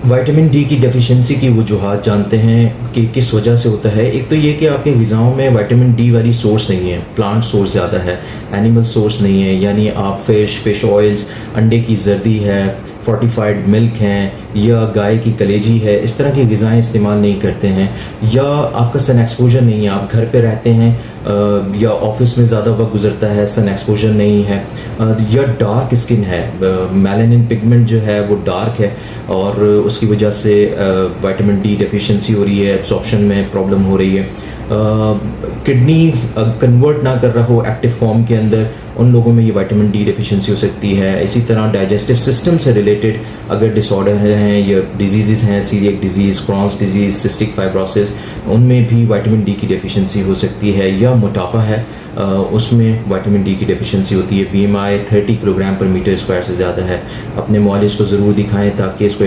Vitamin D की deficiency की वजूहात जानते हैं कि किस वजह से होता है। एक तो ये कि आपके ग़िज़ाओं में विटामिन डी वाली सोर्स नहीं है, प्लांट सोर्स ज़्यादा है, एनिमल सोर्स नहीं है, यानी आप फ़िश ऑयल्स, अंडे की जर्दी है, फोर्टिफाइड मिल्क हैं या गाय की कलेजी है, इस तरह की ग़िज़ाएँ इस्तेमाल नहीं करते हैं, या आपका सन एक्सपोजर नहीं है, आप घर पे रहते हैं या ऑफिस में ज़्यादा वक्त गुजरता है, सन एक्सपोजर नहीं है, या डार्क स्किन है, मेलानिन पिगमेंट जो है वो डार्क है और उसकी वजह से विटामिन डी डेफिशिएंसी हो रही है, एब्जॉर्प्शन में प्रॉब्लम हो रही है, किडनी कन्वर्ट ना कर रहा हो एक्टिव फॉर्म के अंदर, उन लोगों में ये विटामिन डी डेफिशिएंसी हो सकती है। इसी तरह डाइजेस्टिव सिस्टम से रिलेटेड अगर डिसऑर्डर हैं या डिजीज़ हैं, celiac disease, Crohn's disease, cystic fibrosis, उनमें भी विटामिन डी की डेफिशिएंसी हो सकती है। या मोटापा है, उसमें विटामिन डी की डेफिशिएंसी होती है। बीएमआई 30 किलोग्राम पर मीटर स्क्वायर से ज़्यादा है। अपने मुआलिज को ज़रूर दिखाएं ताकि इसको